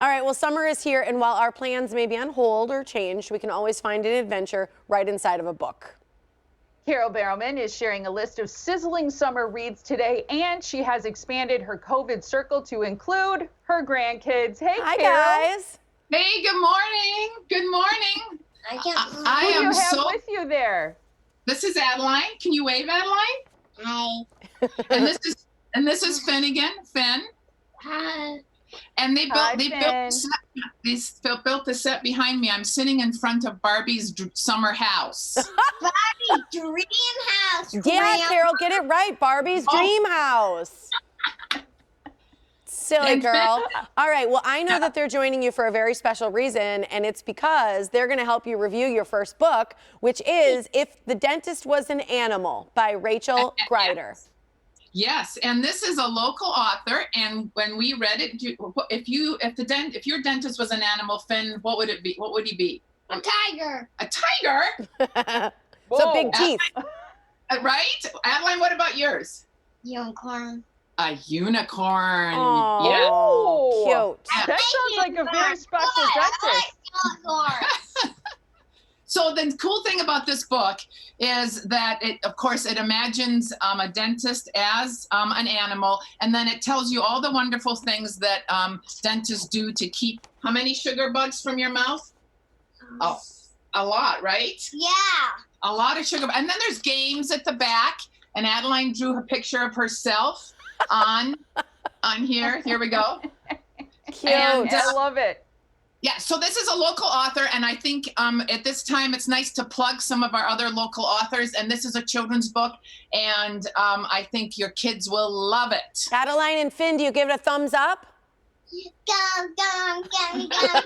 All right, well, summer is here, and while our plans may be on hold or changed, we can always find an adventure right inside of a book. Carole Barrowman is sharing a list of sizzling summer reads today, and she has expanded her COVID circle to include her grandkids. Hey, Hi, Carole. guys. Hey, good morning. Good morning. Who do you have with you there? This is Adeline. Can you wave, Adeline? Hi. And this is Finn again. Finn. Hi. And they built Hi, built the set behind me. I'm sitting in front of Barbie's summer house. Barbie Dream House. Yeah, Carole, get it right. Barbie's Dream House. Silly girl. All right, well, I know that they're joining you for a very special reason, and it's because they're going to help you review your first book, which is If the Dentist Was an Animal by Rachel Grider. Yes, and this is a local author, and when we read it, if your dentist was an animal, Finn, what would it be? What would he be? A tiger. A tiger? So big teeth. Right? Adeline, what about yours? Unicorn. A unicorn. Oh, Yeah. cute. That sounds like a very special dentist. Unicorn. So the cool thing about this book is that of course, it imagines a dentist as an animal, and then it tells you all the wonderful things that dentists do to keep how many sugar bugs from your mouth? Oh, a lot, right? Yeah. A lot of sugar. And then there's games at the back, and Adeline drew a picture of herself on here. Here we go. Cute. And, I love it. Yeah, so this is a local author, and I think at this time it's nice to plug some of our other local authors, and this is a children's book, and I think your kids will love it. Adeline and Finn, do you give it a thumbs up? Gum, gum, gum, gum,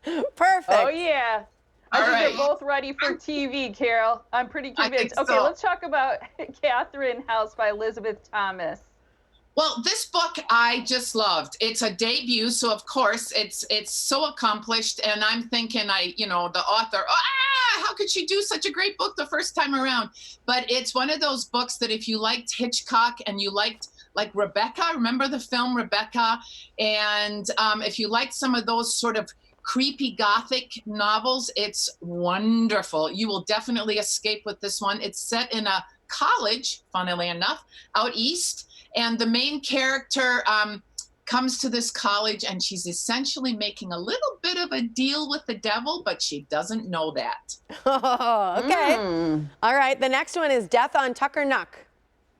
gum. Perfect. Oh, yeah. I All think right. they're both ready for TV, Carole. I'm pretty I think convinced. Okay, so. let's talk about Catherine House by Elizabeth Thomas. Well, this book I just loved. It's a debut, so of course it's so accomplished, and I'm thinking the author, how could she do such a great book the first time around? But it's one of those books that if you liked Hitchcock and you liked like Rebecca, remember the film Rebecca? And if you liked some of those sort of creepy gothic novels, it's wonderful. You will definitely escape with this one. It's set in a college, funnily enough, out east. And the main character comes to this college, and she's essentially making a little bit of a deal with the devil, but she doesn't know that. Oh, okay. All right, the next one is Death on Tucker Nuck.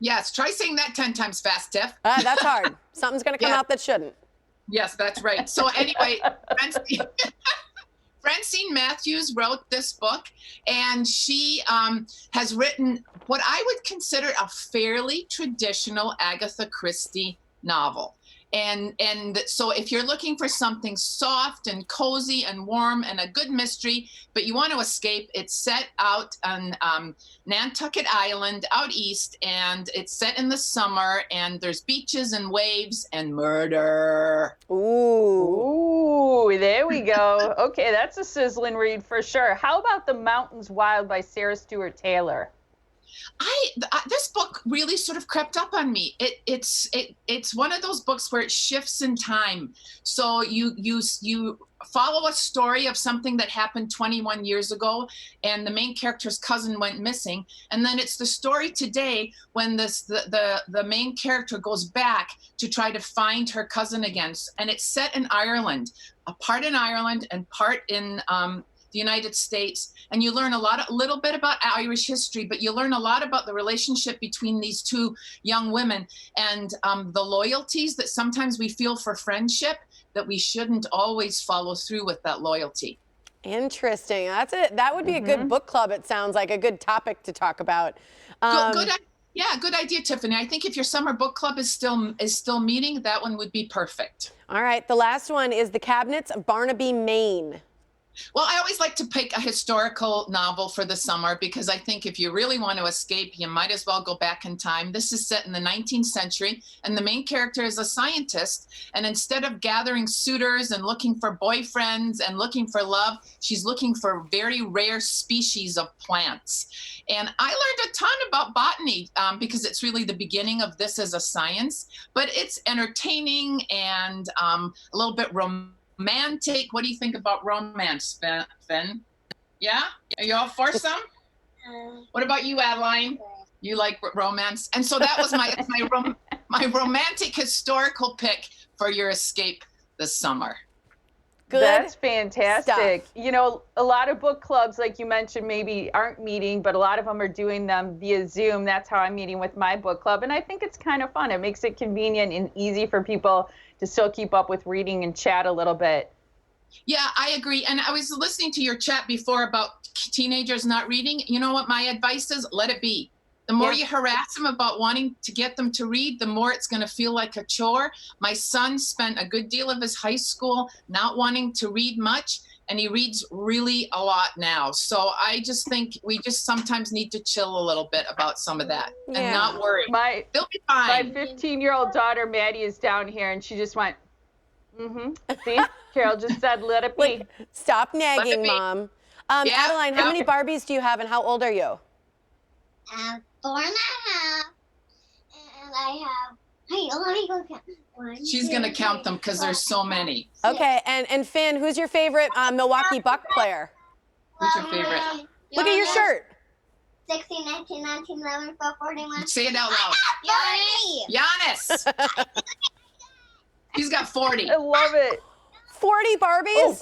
Yes, try saying that 10 times fast, Tiff. That's hard. Something's going to come out that shouldn't. Yes, that's right. So anyway, Francine Mathews wrote this book, and she has written what I would consider a fairly traditional Agatha Christie novel. And so if you're looking for something soft and cozy and warm and a good mystery, but you want to escape, it's set out on Nantucket Island out east, and it's set in the summer, and there's beaches and waves and murder. Ooh, there we go. Okay, that's a sizzling read for sure. How about The Mountains Wild by Sarah Stewart Taylor? This book really sort of crept up on me. It's one of those books where it shifts in time. So you follow a story of something that happened 21 years ago, and the main character's cousin went missing, and then it's the story today when the main character goes back to try to find her cousin again, and it's set in Ireland, a part in Ireland and part in the United States, and you learn a little bit about Irish history, but you learn a lot about the relationship between these two young women, and the loyalties that sometimes we feel for friendship, that we shouldn't always follow through with that loyalty. Interesting. That's it. That would be a good book club. It sounds like a good topic to talk about. Good idea, Tiffany. I think if your summer book club is still meeting, that one would be perfect. All right. The last one is The Cabinets of Barnaby Mayne. Well, I always like to pick a historical novel for the summer because I think if you really want to escape, you might as well go back in time. This is set in the 19th century, and the main character is a scientist. And instead of gathering suitors and looking for boyfriends and looking for love, she's looking for very rare species of plants. And I learned a ton about botany because it's really the beginning of this as a science, but it's entertaining and a little bit romantic. romantic. What do you think about romance, Finn? Yeah? Are you all for some? What about you, Adeline? You like romance? And so that was my romantic historical pick for your escape this summer. Good. That's fantastic. stuff. You know, a lot of book clubs, like you mentioned, maybe aren't meeting, but a lot of them are doing them via Zoom. That's how I'm meeting with my book club. And I think it's kind of fun. It makes it convenient and easy for people to still keep up with reading and chat a little bit. Yeah, I agree. And I was listening to your chat before about teenagers not reading. You know what my advice is? Let it be. The more you harass them about wanting to get them to read, the more it's going to feel like a chore. My son spent a good deal of his high school not wanting to read much, and he reads really a lot now. So I just think we just sometimes need to chill a little bit about some of that and not worry. They'll be My fine. 15-year-old daughter, Maddie, is down here, and she just went, See, Carole just said, let it be. Like, stop nagging, be. Mom. Yeah, Adeline, how many Barbies do you have, and how old are you? 4 and a half. And I have, hey, let me go count. 1, She's 2, going to count 3, them because there's so many. Okay, and Finn, who's your favorite Milwaukee Buck player? Who's your favorite? Look at your shirt. 16, 19, 19, 11, 12, 41. Say it out loud. Giannis. He's got 40. I love it. 40 Barbies? Oh,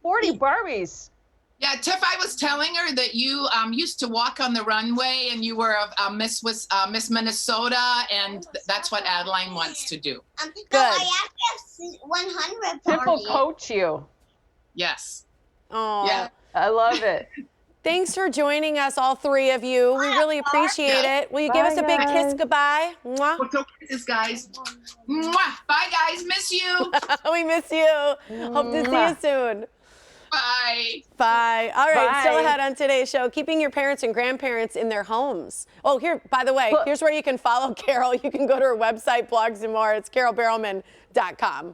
40 Barbies. Yeah, Tiff, I was telling her that you used to walk on the runway and you were a Miss Minnesota, and that's what Adeline wants to do. No, I actually have 100 Tiff will Barbies. coach you. Yes. Oh. Yeah. I love it. Thanks for joining us, all three of you. We really appreciate it. Will you give us a big kiss goodbye? Mwah. Well, go kisses, guys. Mwah. Bye, guys. Miss you. We miss you. Hope to see you soon. Bye. Bye. All right, Bye. still ahead on today's show, keeping your parents and grandparents in their homes. Oh, here, by the way, here's where you can follow Carole. You can go to her website, blogs and more. It's carolbarrelman.com.